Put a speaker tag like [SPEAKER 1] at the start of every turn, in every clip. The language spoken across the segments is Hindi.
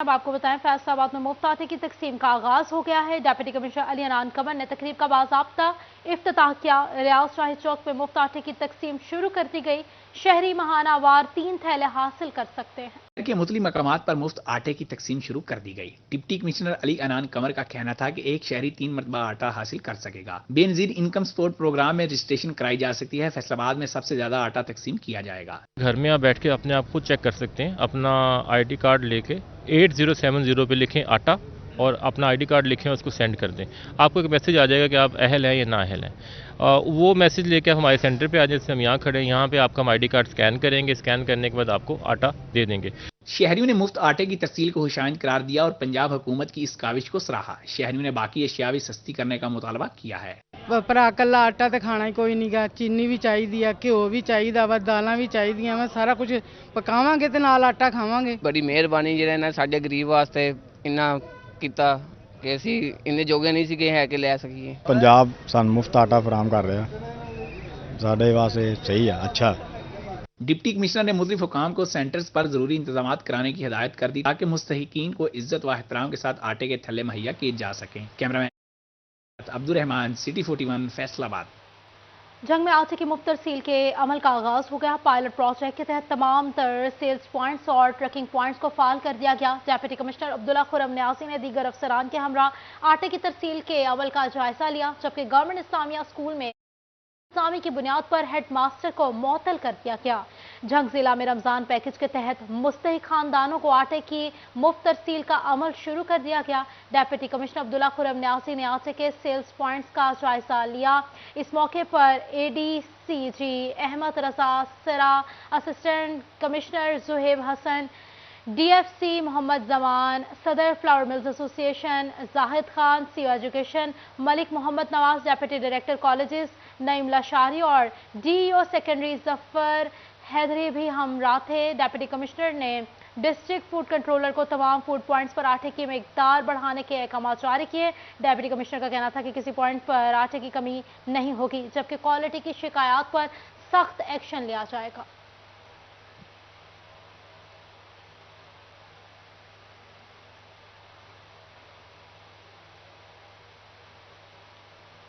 [SPEAKER 1] अब आपको बताएं, फैसलाबाद में मुफ्त आटे की तकसीम का आगाज हो गया है। डिप्टी कमिश्नर अली अनान कमर ने तकरीब का बाज़ाब्ता इफ्तिताह किया। रियाज शाही चौक में मुफ्त आटे की तकसीम शुरू कर दी गई। शहरी माहानावार 3 थैले हासिल कर सकते हैं।
[SPEAKER 2] शहर के मुख्तलिफ मकामात पर मुफ्त आटे की तकसीम शुरू कर दी गई। डिप्टी कमिश्नर अली अनान कमर का कहना था कि एक शहरी 3 मरतबा आटा हासिल कर सकेगा। बेनजीर इनकम सपोर्ट प्रोग्राम में रजिस्ट्रेशन कराई जा सकती है। फैसलाबाद में सबसे ज्यादा आटा तकसीम किया जाएगा।
[SPEAKER 3] घर में आप बैठ के अपने आप को चेक कर सकते हैं। अपना आईडी कार्ड लेके 8070 पे लिखें आटा और अपना आईडी कार्ड लिखें, उसको सेंड कर दें। आपको एक मैसेज आ जाएगा कि आप अहल हैं या ना अहल हैं। वो मैसेज लेके आप हमारे सेंटर पे आ जाए। जैसे हम यहाँ खड़े हैं, यहाँ पे आपका हम आईडी कार्ड स्कैन करेंगे। स्कैन करने के बाद आपको आटा दे देंगे।
[SPEAKER 2] शहरियों ने मुफ्त आटे की तरसील को खुशाइंद करार दिया और पंजाब हुकूमत की इस काविश को सराहा। शहरियों ने बाकी अशिया भी सस्ती करने का मुतालबा किया है।
[SPEAKER 4] भरा कला आटा तो खाना ही कोई नहीं गा, चीनी भी चाहिए, घ्यो भी चाहिए वा, दालां भी चाहिए वा, सारा कुछ पकावांगे ते नाल आटा खावांगे।
[SPEAKER 5] बड़ी मेहरबानी जिहड़े ने साडे गरीब वास्ते इन्ना कीता कि ਅਸੀਂ ਇੰਨੇ ਜੋਗੇ ਨਹੀਂ ਸੀਗੇ ਹੈ ਕਿ ਲੈ ਸਕੀਏ।
[SPEAKER 6] ਪੰਜਾਬ ਸਾਨੂੰ ਮੁਫਤ ਆਟਾ ਫਰਾਹਮ ਕਰ ਰਿਹਾ, ਸਾਡੇ ਵਾਸਤੇ सही है, अच्छा।
[SPEAKER 2] डिप्टी कमिश्नर ने मुख्तलिफ हुकाम को सेंटर्स पर जरूरी इंतजाम कराने की हिदायत कर दी ताकि मुस्तहिकीन को इज्जत व एहतराम के साथ आटे के थैले मुहैया किए जा सकें। Cameraman Abdul Rahman, city 41, Faisalabad.
[SPEAKER 1] जंग में आटे की मुफ्त तरसील के अमल का आगाज हो गया। पायलट प्रोजेक्ट के तहत तमाम तर सेल्स पॉइंट्स और ट्रकिंग पॉइंट्स को फाल कर दिया गया। डिप्टी कमिश्नर अब्दुल्ला खुरम न्यासी ने दीगर अफसरान के हमरा आटे की तरसील के अमल का जायजा लिया, जबकि गवर्नमेंट इस्लामिया स्कूल में इस्लामी की बुनियाद पर हेड मास्टर को मुअत्तल कर दिया गया। झंग जिला में रमजान पैकेज के तहत मुस्तहिक खानदानों को आटे की मुफ्त तरसील का अमल शुरू कर दिया गया। डिप्टी कमिश्नर अब्दुल्ला खुरम न्यासी ने आटे के सेल्स पॉइंट्स का जायजा लिया। इस मौके पर ADCG Ahmed Raza Sara, assistant commissioner Zuhaib Hassan, DFC Mohammad Zaman, सदर flour mills association Zahid Khan, CEO education Malik Mohammad Nawaz, deputy director colleges Naeem Lashari और DEO सेकेंडरी जफर हैदरी भी हमरा थे। डिप्टी कमिश्नर ने डिस्ट्रिक्ट फूड कंट्रोलर को तमाम फूड पॉइंट्स पर आटे की मिकदार बढ़ाने के अहकाम जारी किए। डिप्टी कमिश्नर का कहना था कि किसी पॉइंट पर आटे की कमी नहीं होगी, जबकि क्वालिटी की शिकायत पर सख्त एक्शन लिया जाएगा।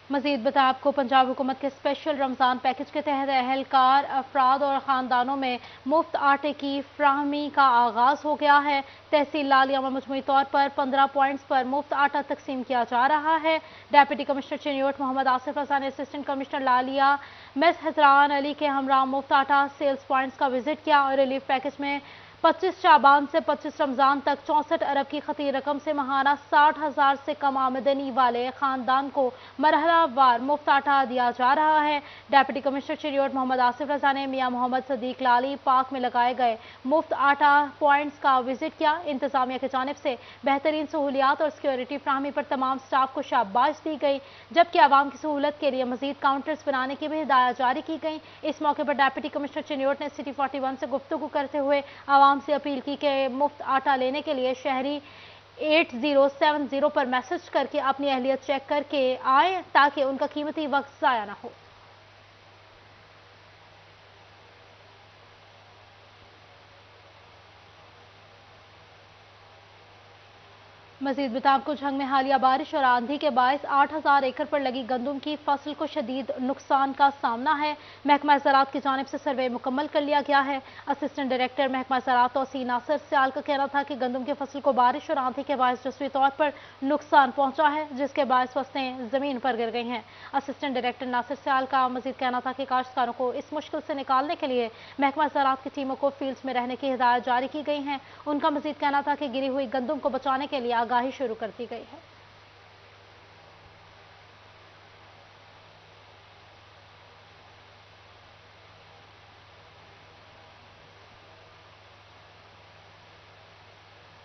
[SPEAKER 1] मजीद बता आपको, पंजाब हुकूमत के स्पेशल रमज़ान पैकेज के तहत अहलकार, अफराद और ख़ानदानों में मुफ्त आटे की फ्राहमी का आगाज़ हो गया है। तहसील लालिया में मजमूई तौर पर 15 पॉइंट्स पर मुफ्त आटा तकसीम किया जा रहा है। डिप्टी कमिश्नर चिन्योट मोहम्मद आसिफ रजा ने असिस्टेंट कमिश्नर लालिया मिस हजरान अली के हमरा मुफ्त आटा सेल्स पॉइंट्स का विजिट किया और रिलीफ पैकेज में 25 शाबान से 25 रमजान तक 64 अरब की खती रकम से महाना 60,000 से कम आमदनी वाले खानदान को मरहलावार मुफ्त आटा दिया जा रहा है। डिप्टी कमिश्नर चिरियोट मोहम्मद आसिफ रजा ने मियां मोहम्मद सदीक लाली पार्क में लगाए गए मुफ्त आटा पॉइंट्स का विजिट किया। इंतजामिया की जानिब से बेहतरीन सहूलियात और सिक्योरिटी फ्राहमी पर तमाम स्टाफ को शाबाश दी गई, जबकि आवाम की सहूलत के लिए मजीद काउंटर्स बनाने की भी हिदायत जारी की गई। इस मौके पर डिप्टी कमिश्नर चिरियोट ने सिटी 41 से गुफ्तगू करते हुए से अपील की कि मुफ्त आटा लेने के लिए शहरी 8070 पर मैसेज करके अपनी अहलियत चेक करके आए ताकि उनका कीमती वक्त जाया ना हो। मजीद बता आपको, झंग में हालिया बारिश और आंधी के बायस 8000 एकड़ पर लगी गंदम की फसल को शदीद नुकसान का सामना है। महकमा ज़राअत की जानिब से सर्वे मुकम्मल कर लिया गया है। असिस्टेंट डायरेक्टर महकमा ज़राअत तौसीर नासिर सियाल का कहना था कि गंदम की फसल को बारिश और आंधी के बायस जज़वी तौर पर नुकसान पहुंचा है, जिसके बायस फसलें जमीन पर गिर गई हैं। असिस्टेंट डायरेक्टर नासिर सियाल का मजीद कहना था कि काश्तकारों को इस मुश्किल से निकालने के लिए महकमा ज़राअत की टीमों को फील्ड में रहने की हिदायत जारी की गई हैं। उनका मजीद कहना था कि गिरी हुई गंदम को बचाने के लिए आगाही शुरू कर दी गई है।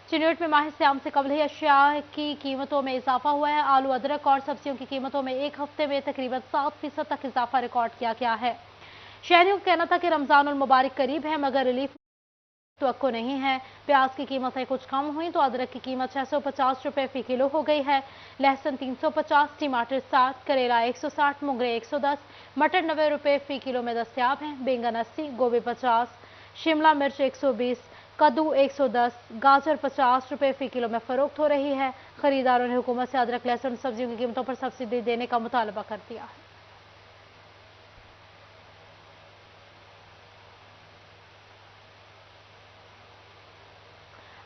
[SPEAKER 1] चिन्योट में माह सियाम से कबल ही अशिया की कीमतों में इजाफा हुआ है। आलू, अदरक और सब्जियों की कीमतों में एक हफ्ते में तकरीबन 7% तक इजाफा रिकॉर्ड किया गया है। शहरियों का कहना था कि रमजान उल मुबारक करीब है मगर रिलीफ तो नहीं है। प्याज की कीमतें कुछ कम हुई तो अदरक की कीमत 650 रुपए फी किलो हो गई है। लहसुन 350, टमाटर 60, करेला 160, मुंगरे 110, मटर 90 रुपए फी किलो में दस्तयाब हैं। बैंगन 80, गोभी 50, शिमला मिर्च 120, कद्दू 110, गाजर 50 रुपए फी किलो में फरोख्त हो रही है। खरीदारों ने हुकूमत से अदरक, लहसुन, सब्जियों की कीमतों पर सब्सिडी देने का मुतालबा कर दिया है।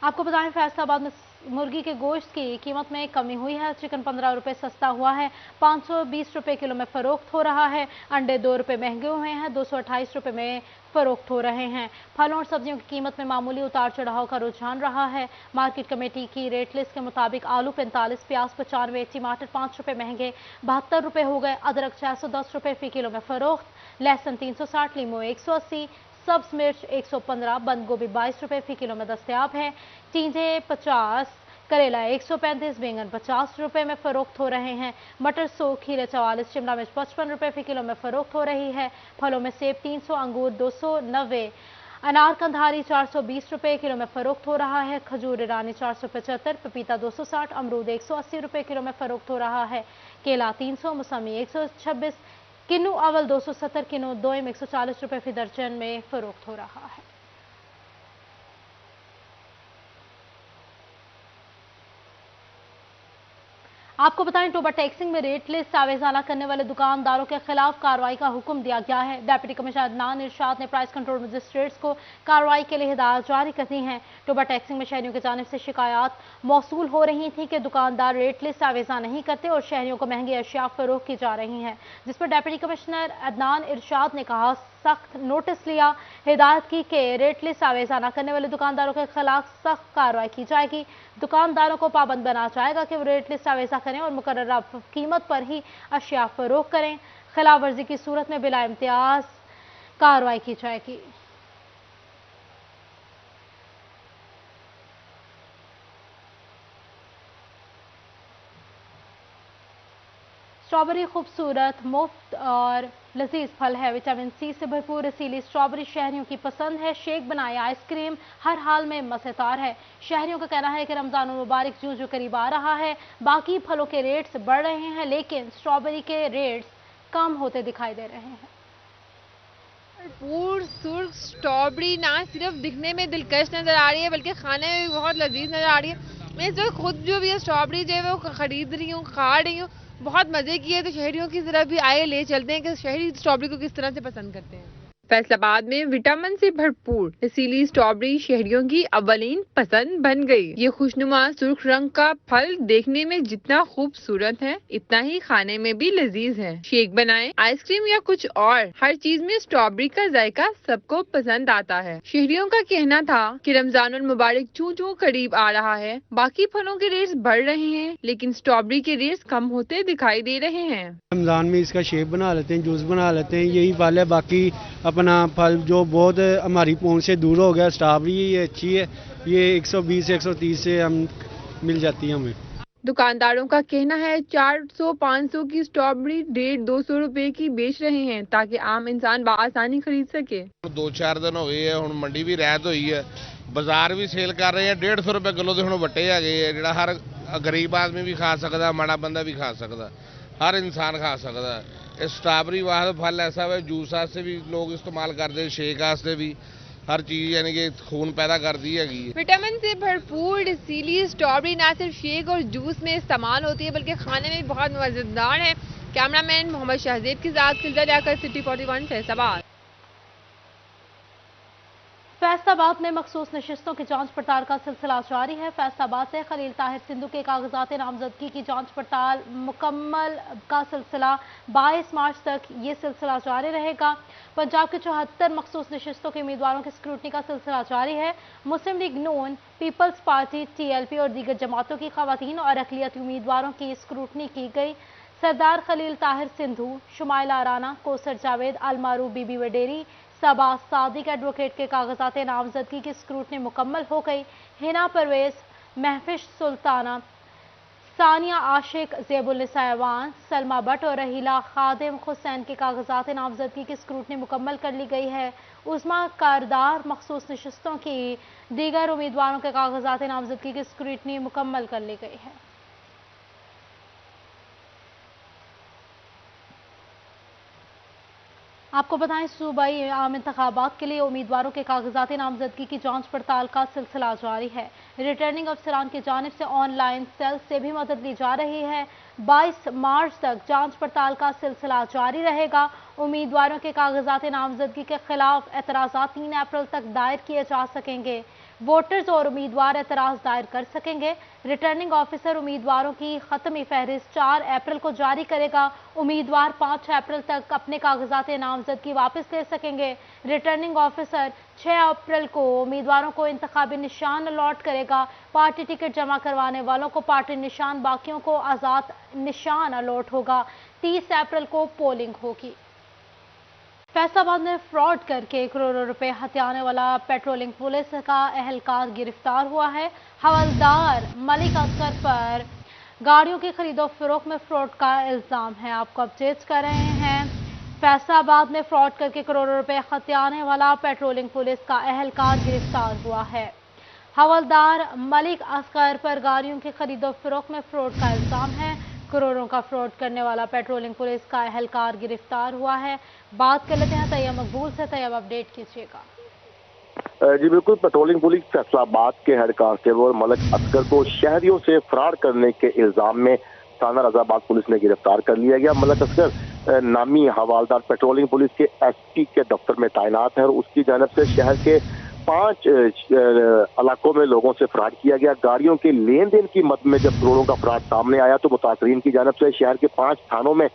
[SPEAKER 1] आपको बताएं, फैसलाबाद में मुर्गी के गोश्त की कीमत में कमी हुई है। चिकन 15 रुपए सस्ता हुआ है, 520 रुपए किलो में फरोख्त हो रहा है। अंडे 2 रुपए महंगे हुए हैं, 228 रुपए में फरोख्त हो रहे हैं। फलों और सब्जियों की कीमत में मामूली उतार चढ़ाव का रुझान रहा है। मार्केट कमेटी की रेट लिस्ट के मुताबिक आलू 45, प्याज 95, टमाटर 5 रुपए महंगे 72 रुपए हो गए। अदरक 610 रुपए फी किलो में फरोख्त, लहसुन 360, लीमू 180, सब्ज मिर्च 115, बंद गोभी 22 रुपए फी किलो में दस्तयाब है। टींडे 50, करेला 135, बैंगन 50 रुपए में फरोख्त हो रहे हैं। मटर 100, खीरे 44, शिमला मिर्च 55 रुपए फी किलो में फरोख्त हो रही है। फलों में सेब 300, अंगूर 290, अनार कंधारी 420 रुपए किलो में फरोख्त हो रहा है। खजूर ईरानी 475, पपीता 260, अमरूद 180 रुपए किलो में फरोख्त हो रहा है। केला 300, मौसमी 126, किन्नू अवल 270, किन्नू दोयम 140 रुपए फी दर्जन में फरोख्त हो रहा है। आपको बताएं, टोबा टैक्सिंग में रेट लिस्ट आवेजाना करने वाले दुकानदारों के खिलाफ कार्रवाई का हुक्म दिया गया है। डिप्टी कमिश्नर अदनान इरशाद ने प्राइस कंट्रोल मजिस्ट्रेट्स को कार्रवाई के लिए हिदायत जारी कर दी हैं। टोबा टैक्सिंग में शहरियों की जानिब से शिकायत मौसूल हो रही थी कि दुकानदार रेट लिस्ट आवेजा नहीं करते और शहरियों को महंगी अशिया फरोख्त की जा रही हैं, जिस पर डिप्टी कमिश्नर अदनान इरशाद ने कहा सख्त नोटिस लिया, हिदायत की कि रेट लिस्ट आवेजा न करने वाले दुकानदारों के खिलाफ सख्त कार्रवाई की जाएगी। दुकानदारों को पाबंद बनाया जाएगा कि वो रेट लिस्ट आवेजा करें और मुकर्ररा कीमत पर ही अशिया फरोख्त करें। खिलाफ वर्जी की सूरत में बिला इम्तियाज कार्रवाई की जाएगी। स्ट्रॉबेरी खूबसूरत, मुफ्त और लजीज फल है। विटामिन सी से भरपूर इसीलिए स्ट्रॉबेरी शहरियों की पसंद है। शेक बनाए आइसक्रीम हर हाल में मज़ेदार है। शहरियों का कहना है कि रमजान मुबारक जो करीब आ रहा है, बाकी फलों के रेट्स बढ़ रहे हैं, लेकिन स्ट्रॉबेरी के रेट्स कम होते दिखाई दे रहे हैं।
[SPEAKER 7] भरपूर सुर्ख स्ट्रॉबेरी ना सिर्फ दिखने में दिलकश नजर आ रही है, बल्कि खाने में भी बहुत लजीज नजर आ रही है। मैं इस वक्त खुद जो भी है स्ट्रॉबेरी जो है वो खरीद रही हूँ, खा रही हूँ, बहुत मजे की है। तो शहरियों की तरफ भी आए ले चलते हैं कि शहरी स्ट्रॉबेरी को किस तरह से पसंद करते हैं। फैसलाबाद में विटामिन से भरपूर इसीलिए स्ट्रॉबेरी शहरियों की अवलीन पसंद बन गई। ये खुशनुमा सुर्ख रंग का फल देखने में जितना खूबसूरत है, इतना ही खाने में भी लजीज है। शेक बनाएं, आइसक्रीम या कुछ और, हर चीज में स्ट्रॉबेरी का जायका सबको पसंद आता है। शहरियों का कहना था कि रमजानुल मुबारक जो करीब आ रहा है, बाकी फलों के रेट्स बढ़ रहे हैं, लेकिन स्ट्रॉबेरी के रेट्स कम होते दिखाई दे रहे हैं।
[SPEAKER 8] रमजान में इसका शेक बना लेते हैं, जूस बना लेते हैं, यही फल है। बाकी अपना फल जो बहुत हमारी पहुंच से दूर हो गया, स्ट्रॉबेरी ये अच्छी है, ये 120 से 130 से हम मिल जाती है हमें।
[SPEAKER 7] दुकानदारों का कहना है 400-500 की स्ट्रॉबेरी 150-200 रुपए की बेच रहे हैं, ताकि आम इंसान बआसानी खरीद सके।
[SPEAKER 9] 2-4 दिन हो गए है, ਹੁਣ ਮੰਡੀ ਵੀ ਰਹਿਤ ਹੋਈ ਹੈ, ਬਾਜ਼ਾਰ ਵੀ ਸੇਲ ਕਰ ਰਹੇ ਆ 150 ਰੁਪਏ ਕਿਲੋ ਦੇ ਹੁਣ ਵੱਟੇ ਹੈਗੇ ਆ, ਜਿਹੜਾ ਹਰ ਗਰੀਬ ਆਦਮੀ ਵੀ ਖਾ ਸਕਦਾ, ਮਾੜਾ ਬੰਦਾ ਵੀ ਖਾ ਸਕਦਾ, हर इंसान खा सकता है। स्ट्रॉबेरी वाला फल ऐसा है, जूस वास्ते भी लोग इस्तेमाल करते हैं, शेक वास्ते भी, हर चीज यानी कि खून पैदा करती है।
[SPEAKER 7] विटामिन से भरपूर इसीलिए स्ट्रॉबेरी ना सिर्फ शेक और जूस में इस्तेमाल होती है, बल्कि खाने में भी बहुत मजेदार है। कैमरामैन मोहम्मद शाहजेद के साथ सिलसिला जाकर सिटी 41 फैसलाबाद।
[SPEAKER 1] फैसलाबाद में मखसूस नशिस्तों की जांच पड़ताल का सिलसिला जारी है। फैसलाबाद से खलील ताहिर सिंधु के कागजात नामजदगी की जांच पड़ताल मुकम्मल का सिलसिला 22 मार्च तक ये सिलसिला जारी रहेगा। पंजाब के 74 मखसूस नशिस्तों के उम्मीदवारों की स्क्रूटनी का सिलसिला जारी है। मुस्लिम लीग नून, पीपल्स पार्टी, TLP और दीगर जमातों की खवातीन और अकलियती उम्मीदवारों की स्क्रूटनी की गई। सरदार खलील ताहिर सिंधु, शुमाइला राना, कोसर जावेद, अलमारू बीबी वडेरी, सबा सादिक एडवोकेट के कागजात नामजदगी की स्क्रूटनी मुकम्मल हो गई। हिना परवेज, महफिश सुल्ताना, सानिया आशिक, ज़ेबुलनिसा ऐवान, सलमा भट्ट और रहीला खादिम हुसैन के कागजात नामजदगी की स्क्रूटनी मुकम्मल कर ली गई है। उस्मा कारदार मखसूस नशिस्तों की दीगर उम्मीदवारों के कागजात नामजदगी की स्क्रूटनी मुकम्मल कर ली गई है। आपको बताएं, सूबाई आम इंतखाबात के लिए उम्मीदवारों के कागजाती नामजदगी की जांच पड़ताल का सिलसिला जारी है। रिटर्निंग अफसरान की जानिब से ऑनलाइन सेल से भी मदद ली जा रही है। 22 मार्च तक जांच पड़ताल का सिलसिला जारी रहेगा। उम्मीदवारों के कागजाती नामजदगी के खिलाफ एतराज़ात 3 अप्रैल तक दायर किए जा सकेंगे। वोटर्स और उम्मीदवार एतराज़ दायर कर सकेंगे। रिटर्निंग ऑफिसर उम्मीदवारों की खत्मी फहरिस्त 4 अप्रैल को जारी करेगा। उम्मीदवार 5 अप्रैल तक अपने कागजात नामजदगी वापस ले सकेंगे। रिटर्निंग ऑफिसर 6 अप्रैल को उम्मीदवारों को इंतखाबी निशान अलॉट करेगा। पार्टी टिकट जमा करवाने वालों को पार्टी निशान, बाकियों को आज़ाद निशान अलॉट होगा। 30 अप्रैल को पोलिंग होगी। फैसलाबाद में फ्रॉड करके करोड़ों रुपए हथियाने वाला पेट्रोलिंग पुलिस का एहलकार गिरफ्तार हुआ है। हवलदार मलिक असगर पर गाड़ियों की खरीदो फरोख्त में फ्रॉड का इल्जाम है। आपको अपडेट कर रहे हैं। फैसलाबाद में फ्रॉड करके करोड़ों रुपए हथियाने वाला पेट्रोलिंग पुलिस का एहलकार गिरफ्तार हुआ है। हवलदार मलिक असगर पर गाड़ियों की खरीदो फरोख्त में फ्रॉड का इल्जाम है। करोड़ों का फ्रॉड करने वाला पेट्रोलिंग पुलिस का एहलकार गिरफ्तार हुआ है। बात कर लेते हैं तैयब मकबूल से। तैयब, अपडेट कीजिएगा।
[SPEAKER 10] जी बिल्कुल, पेट्रोलिंग पुलिस फैसलाबाद के हेड कांस्टेबल मलिक असगर को शहरियों से फ्रॉड करने के इल्जाम में थाना रजाबाद पुलिस ने गिरफ्तार कर लिया गया। मलिक असगर नामी हवालदार पेट्रोलिंग पुलिस के एसपी के दफ्तर में तैनात है और उसकी जानिब से शहर के 5 इलाकों में लोगों से फ्रॉड किया गया। गाड़ियों के लेन देन की मद में जब करोड़ों का फ्रॉड सामने आया तो मुतासरीन की जानिब से शहर के 5 थानों में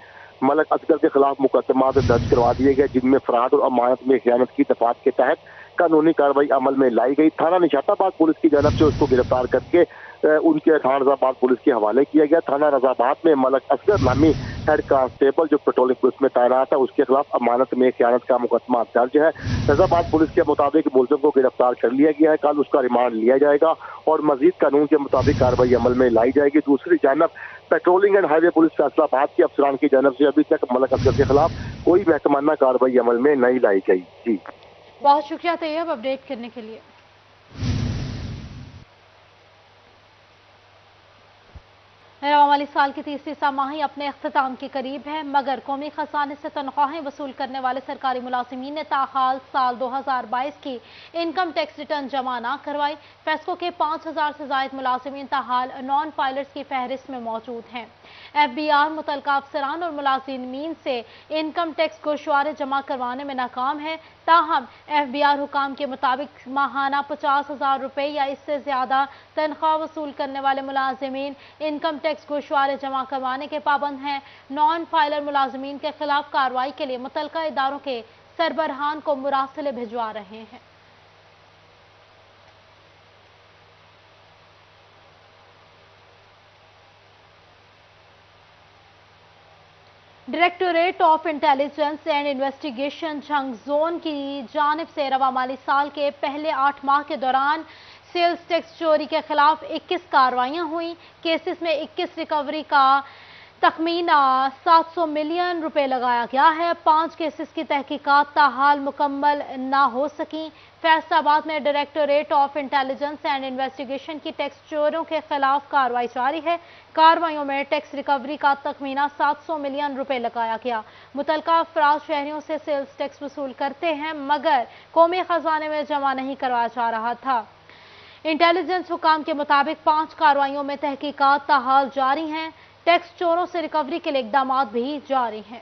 [SPEAKER 10] मलिक असगर के खिलाफ मुकदमा दर्ज करवा दिए गए, जिनमें फ्रॉड और अमानत में खयानत की दफात के तहत कानूनी कार्रवाई अमल में लाई गई। थाना निशाताबाद पुलिस की जानिब से उसको गिरफ्तार करके उनके थाना रजाबाद पुलिस के हवाले किया गया। थाना रजाबाद में मलिक असगर नामी हेड कांस्टेबल जो पेट्रोलिंग पुलिस में तैनात है उसके खिलाफ अमानत में खयानत का मुकदमा दर्ज है। रजाबाद पुलिस के मुताबिक मुलजिम को गिरफ्तार कर लिया गया है। कल उसका रिमांड लिया जाएगा और मजीद कानून के मुताबिक कार्रवाई अमल में लाई जाएगी। दूसरी जानब patrolling and highway police Faisalabad के अफसरान की जानिब से अभी तक मलिक असगर के खिलाफ कोई महकमाना कार्रवाई अमल में नहीं लाई गई। जी
[SPEAKER 1] बहुत शुक्रिया तैयब, अपडेट करने के लिए। नया माली साल की तीसरी छमाही अपने अख्ताम के करीब है, मगर कौमी खजाने से तनख्वाहें वसूल करने वाले सरकारी मुलाजिमीन ने ताहाल साल 2022 की इनकम टैक्स रिटर्न जमा ना करवाई। फैसको के 5000 से जायद मुलाजिमीन ताहाल नॉन फाइलर्स की फहरिस्त में मौजूद हैं। FBR मुतलका अफसरान और मुलाजिमीन से इनकम टैक्स गोशवारे जमा करवाने में नाकाम है। ताहम FBR हुकाम के मुताबिक माहाना 50,000 रुपए या इससे ज्यादा तनख्वाह वसूल करने वाले मुलाजिमीन इनकम टैक्स गोशवारे जमा करवाने के पाबंद हैं। नॉन फाइलर मुलाजिमीन के खिलाफ कार्रवाई के लिए मुतलका इदारों के सरबराहान को मुरासले भिजवा रहे हैं। Directorate of intelligence and investigation Jhang zone की जानिब से रवा माली साल के पहले 8 माह के दौरान सेल्स टैक्स चोरी के खिलाफ 21 कार्रवाइयां हुई। केसेस में 21 रिकवरी का तखमीना 700 मिलियन रुपए लगाया गया है। 5 केसेस की तहकीकात ताहाल मुकम्मल ना हो सकी। फैसलाबाद में directorate of intelligence and investigation की टैक्स चोरों के खिलाफ कार्रवाई जारी है। कार्रवाइयों में टैक्स रिकवरी का तखमीना 700 मिलियन रुपए लगाया गया। मुतलका अफराद शहरियों से सेल्स टैक्स वसूल करते हैं मगर कौमी खजाने में जमा नहीं करवाया जा रहा था। इंटेलिजेंस हुकाम के मुताबिक 5 कार्रवाइयों में तहकीकात ताहाल जारी हैं। टैक्स चोरों से रिकवरी के लिए इकदाम भी जारी हैं।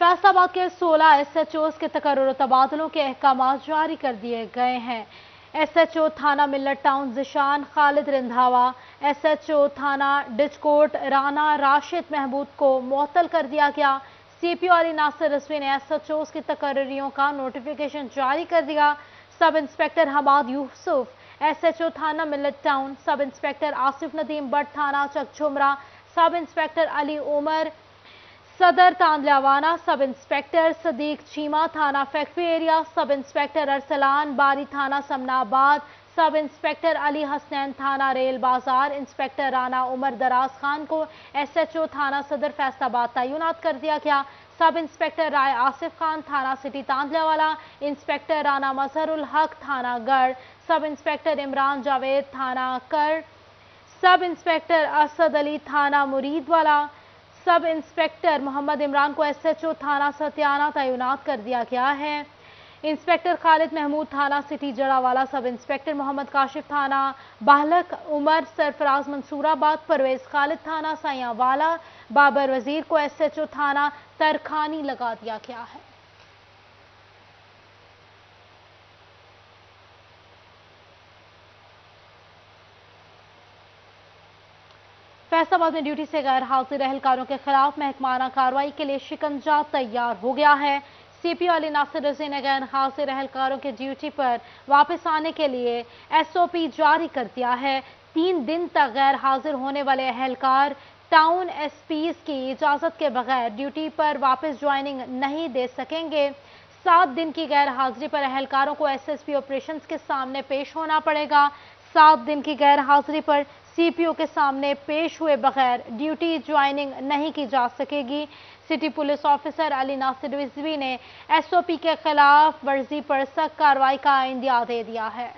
[SPEAKER 1] फैसलाबाद के 16 SHOs के तकर्रुर तबादलों के अहकाम जारी कर दिए गए हैं। SHO थाना मिल्लत टाउन जिशान खालिद रिंधावा, SHO थाना डिचकोट राना राशिद महमूद को मुअत्तल कर दिया गया। CPO अली नासिर रजवी ने SHOs की तकर्रियों का नोटिफिकेशन जारी कर दिया। Sub inspector Hammad Yusuf SHO थाना मिल्लत town, sub inspector Asif Nadeem but थाना चकझुमरा, सब इंस्पेक्टर अली उमर सदर तांदलावाना, सब इंस्पेक्टर सदीक चीमा थाना factory area, sub inspector Arsalan बारी थाना समनाबाद, सब इंस्पेक्टर अली हसनैन थाना रेल बाजार, इंस्पेक्टर राना उमर दराज खान को SHO थाना सदर फैसलाबाद तैनात कर दिया गया। सब इंस्पेक्टर राय आसिफ खान थाना सिटी तांदलावाला, इंस्पेक्टर राना मजहरुल हक थाना गढ़, सब इंस्पेक्टर इमरान जावेद थाना कर, सब इंस्पेक्टर असद अली थाना मुरीदवाला, सब इंस्पेक्टर मोहम्मद इमरान को SHO थाना सत्याना तैनात कर दिया गया है। इंस्पेक्टर खालिद महमूद थाना city Jaranwala, sub inspector Mohammad Kashif थाना बाहलक, उमर सरफराज मंसूराबाद, परवेज खालिद थाना सैयावाला, बाबर वजीर को SHO थाना तरखानी लगा दिया गया है। फैसलाबाद में ड्यूटी से गैर हाजिर एहलकारों के खिलाफ महकमाना कार्रवाई के लिए शिकंजा तैयार हो गया है। CPO अली नासिर रज़ी ने गैर हाजिर एहलकारों के ड्यूटी पर वापस आने के लिए SOP जारी कर दिया है। 3 दिन तक गैर हाजिर होने वाले एहलकार टाउन SPs की इजाजत के बगैर ड्यूटी पर वापस ज्वाइनिंग नहीं दे सकेंगे। 7 दिन की गैर हाजिरी पर एहलकारों को SSP ऑपरेशंस के सामने पेश होना पड़ेगा। 7 दिन की गैर हाजिरी पर CPO के सामने पेश हुए बगैर ड्यूटी ज्वाइनिंग नहीं की जा सकेगी। City police officer Ali Nasir Rizvi ने SOP के खिलाफ वर्जी पर सख्त कार्रवाई का इंदिया दे दिया है।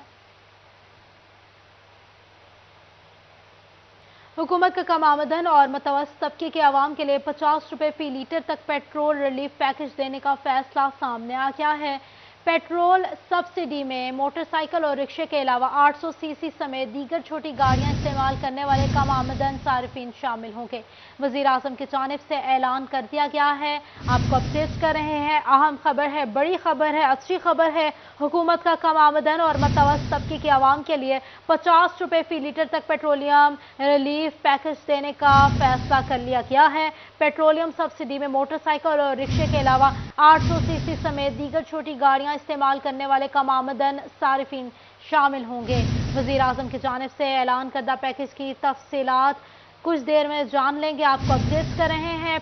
[SPEAKER 1] हुकूमत का कम आमदन और मुतवस्सित तबके के अवाम के लिए 50 रुपए फी लीटर तक पेट्रोल रिलीफ पैकेज देने का फैसला सामने आ गया है। पेट्रोल सब्सिडी में मोटरसाइकिल और रिक्शे के अलावा 800 सीसी समेत दीगर छोटी गाड़ियां इस्तेमाल करने वाले कम आमदन सारिफीन शामिल होंगे। वजीर आजम की जानिब से ऐलान कर दिया गया है। आपको अपडेट कर रहे हैं, अहम खबर है, बड़ी खबर है, अच्छी खबर है। हुकूमत का कम आमदन और मुतवस्सित तबके के अवाम के लिए 50 रुपए फी लीटर तक पेट्रोलियम रिलीफ पैकेज देने का फैसला कर लिया गया है। पेट्रोलियम सब्सिडी में मोटरसाइकिल और रिक्शे के अलावा 800 सीसी समेत दीगर छोटी गाड़ियां इस्तेमाल करने वाले कम आमदन सारिफीन शामिल होंगे। वजीर आजम की जानिब से ऐलान करदा पैकेज की तफसीलात कुछ देर में जान लेंगे। आपको अपडेट कर रहे हैं।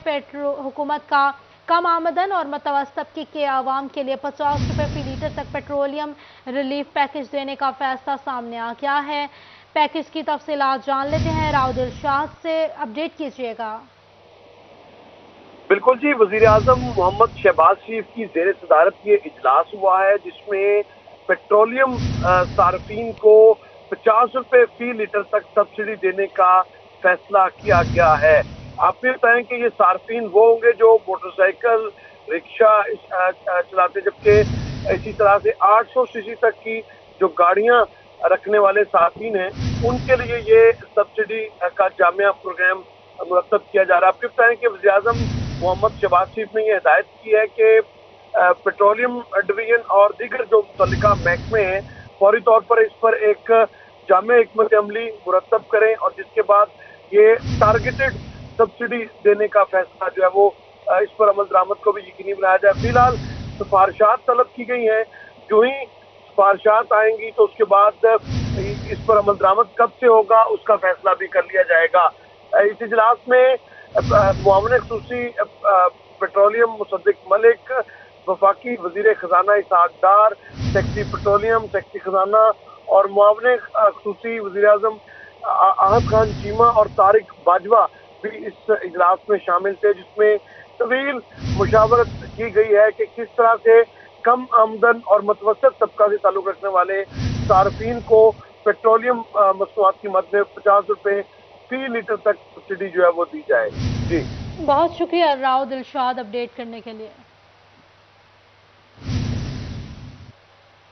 [SPEAKER 1] हुकूमत का कम आमदन और मुतवस्सित तबके के आवाम के लिए 50 रुपए फी लीटर तक पेट्रोलियम रिलीफ पैकेज देने का फैसला सामने आ गया है। पैकेज की तफसीलात जान लेते हैं। राव दिलशाद से अपडेट कीजिएगा।
[SPEAKER 11] बिल्कुल जी, वजीर आजम मोहम्मद शहबाज शरीफ की जेर सदारत ये इजलास हुआ है जिसमें पेट्रोलियम सार्फिन को 50 रुपए फी लीटर तक सब्सिडी देने का फैसला किया गया है। आपको बताएं कि ये सार्फिन वो होंगे जो मोटरसाइकिल रिक्शा चलाते, जबकि इसी तरह से 800 सीसी तक की जो गाड़ियां रखने वाले सार्फिन हैं उनके लिए ये सब्सिडी का जामिया प्रोग्राम मुरतब किया जा रहा है। आपको बताएं कि वज़ीर आज़म मोहम्मद शहबाज शरीफ ने यह हिदायत की है कि पेट्रोलियम डिवीजन और दीगर जो मुतल्लिका महकमे हैं फौरी तौर पर इस पर एक जामिया हिकमत अमली मुरतब करें और जिसके बाद ये टारगेटेड सब्सिडी देने का फैसला जो है वो इस पर अमल दरामद को भी यकीनी बनाया जाए। फिलहाल सिफारिशात तलब की गई हैं, जो ही सिफारिशात आएंगी तो उसके बाद इस पर अमल दरामद कब से होगा उसका फैसला भी कर लिया जाएगा। इस इजलास में मुआविन खुसूसी पेट्रोलियम मुसद्दिक मलिक, वफाकी वजीर खजाना इसहाक डार, सेक्रेटरी पेट्रोलियम, सेक्रेटरी खजाना और मुआविन खुसूसी वजीर आजम आहद खान चीमा और तारिक बाजवा भी इस इजलास में शामिल थे, जिसमें तवील मुशावरत की गई है कि किस तरह से कम आमदन और मुतवस्सित तबका से ताल्लुक रखने वाले सार्फिन को पेट्रोलियम मसनूआत की मद में 50 रुपए फी लीटर तक सब्सिडी जो है वो दी जाए। जी
[SPEAKER 1] बहुत शुक्रिया राव दिलशाद अपडेट करने के लिए।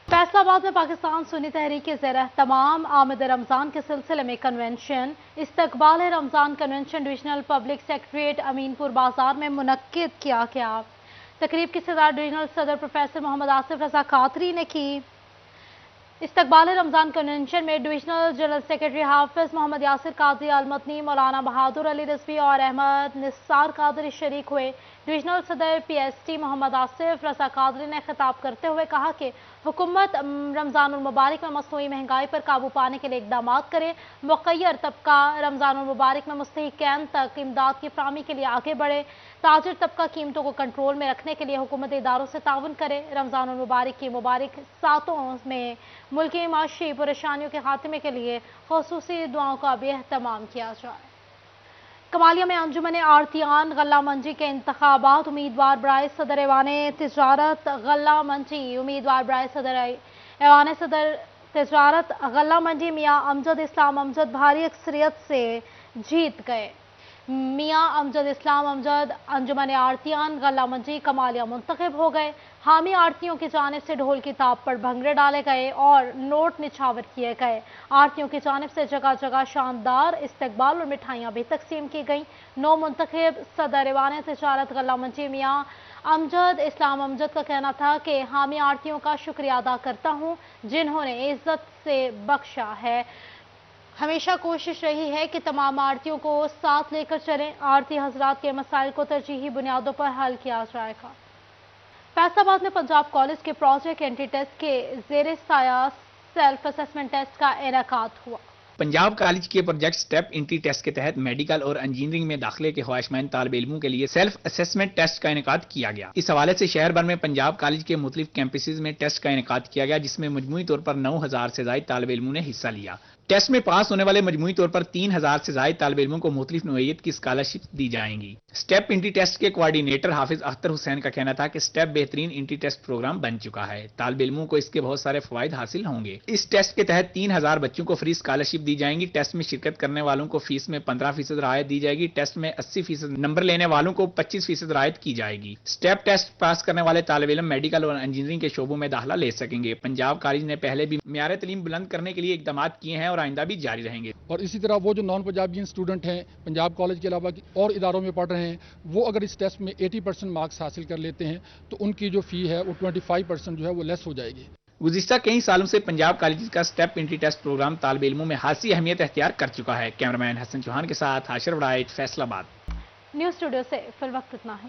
[SPEAKER 1] फैसलाबाद में पाकिस्तान सुन्नी तहरीक के ज़ेर एहतमाम आमद रमज़ान के सिलसिले में कन्वेंशन इस्तकबाल Ramzan convention divisional public secretariat Aminpur बाजार में मुनक्किद किया गया। तकरीब की सदारत डिविजनल सदर प्रोफेसर मोहम्मद आसिफ रजा कादरी ने की। इस्तकबाल रमज़ान कन्वेंशन में डिविजनल जनरल सेक्रेटरी हाफिज मोहम्मद यासिर कादरी अलमतनी, मौलाना बहादुर अली रिजवी और अहमद निसार कादरी शरीक हुए। डिविजनल सदर PST मोहम्मद आसिफ रजा कादरी ने खिताब करते हुए कहा कि हुकूमत रमज़ानुल मुबारक में मसनूई महंगाई पर काबू पाने के लिए इकदाम करे, मुक़य्यर तबका रमज़ानुल मुबारक में मुस्तहिक़ैन तक इमदाद की फ़राहमी के लिए आगे बढ़े, ताजिर तबका कीमतों को कंट्रोल में रखने के लिए हुकूमत इदारों से ताउन करे। रमज़ानुल मुबारक की मुबारक सातों में मुल्की माशी परेशानियों के खात्मे के लिए ख़ुसूसी दुआओं का भी एहतमाम किया जाए। कमालिया में अंजुमन आरतियान गल्ला मंडी के इंतखाबात उम्मीदवार बराए सदर ऐवाने तिजारत गल्ला मंडी उम्मीदवार बराए सदर ऐवाने सदर तिजारत गल्ला मंडी मियाँ अमजद इस्लाम अमजद भारी अक्सरियत से जीत गए। मियां अमजद इस्लाम अमजद अंजुमन आरतियान गल्ला मंडी कमालिया मुंतखब हो गए। हामी आरतियों की जानिब से ढोल की ताप पर भंगड़े डाले गए और नोट निछावर किए गए। आरतियों की जानिब से जगह जगह शानदार इस्तकबाल और मिठाइयाँ भी तकसीम की गईं। नौ मुंतखब सदर ऐवान तिजारत गल्ला मंडी मियां अमजद इस्लाम अमजद का कहना था कि हामी आरतियों का शुक्रिया अदा करता हूँ जिन्होंने इज्जत से बख्शा है। हमेशा कोशिश रही है कि तमाम आरतियों को साथ लेकर चलें। आरती हजरात के मसाइल को तरजीही बुनियादों पर हल किया जाएगा। फैसलाबाद में पंजाब कॉलेज के प्रोजेक्ट एंट्री टेस्ट के ज़ेरे साया सेल्फ असेसमेंट टेस्ट का इनेकाद हुआ।
[SPEAKER 2] पंजाब कॉलेज के प्रोजेक्ट स्टेप एंट्री टेस्ट के तहत मेडिकल और इंजीनियरिंग में दाखिले के ख्वाहिशमंद तालिब इल्मों के लिए सेल्फ असेसमेंट टेस्ट का इनेकाद किया गया। इस हवाले से शहर भर में पंजाब कॉलेज के मुख्तलिफ कैंपसेस में टेस्ट का इनेकाद किया गया, जिसमें मजमूई तौर पर 9000 से ज्यादा तालिब इल्मों ने हिस्सा लिया। टेस्ट में पास होने वाले मजमूई तौर पर 3000 से ज्यादा तालिब इल्मों को मुख्तलिफ नौइयत की स्कॉलरशिप दी जाएंगी। स्टेप एंट्री टेस्ट के कोऑर्डिनेटर हाफिज अख्तर हुसैन का कहना था कि स्टेप बेहतरीन एंट्री टेस्ट प्रोग्राम बन चुका है। तालिब इल्मों को इसके बहुत सारे फवाइद हासिल होंगे। इस टेस्ट के तहत 3000 बच्चों को फ्री स्कॉलरशिप दी जाएंगी। टेस्ट में शिरकत करने वालों को फीस में 15% राहत दी जाएगी। टेस्ट में 80% नंबर लेने वालों को 25% राहत की जाएगी। स्टेप टेस्ट पास करने वाले तालिब इल्म मेडिकल और इंजीनियरिंग के शोबों में दाखिला ले सकेंगे। पंजाब कॉलेज ने पहले भी मियार तलीम बुलंद करने के लिए इकदाम किए हैं और आइंदा भी जारी रहेंगे।
[SPEAKER 12] और इसी तरह वो जो नॉन पंजाबियन स्टूडेंट हैं पंजाब कॉलेज के अलावा और इदारों में पढ़ रहे हैं, वो अगर इस टेस्ट में 80% मार्क्स हासिल कर लेते हैं तो उनकी जो फी है वो 25% जो है वो लेस हो जाएगी।
[SPEAKER 2] गुज़िश्ता कई सालों से पंजाब कॉलेज का स्टेप एंट्री टेस्ट प्रोग्राम तालिब इल्मों में खासी अहमियत अख्तियार कर चुका है। कैमरामैन हसन चौहान के साथ हाशिर वड़ाइट, फैसलाबाद।
[SPEAKER 1] न्यूज़ स्टूडियो से फिल वक्त इतना है।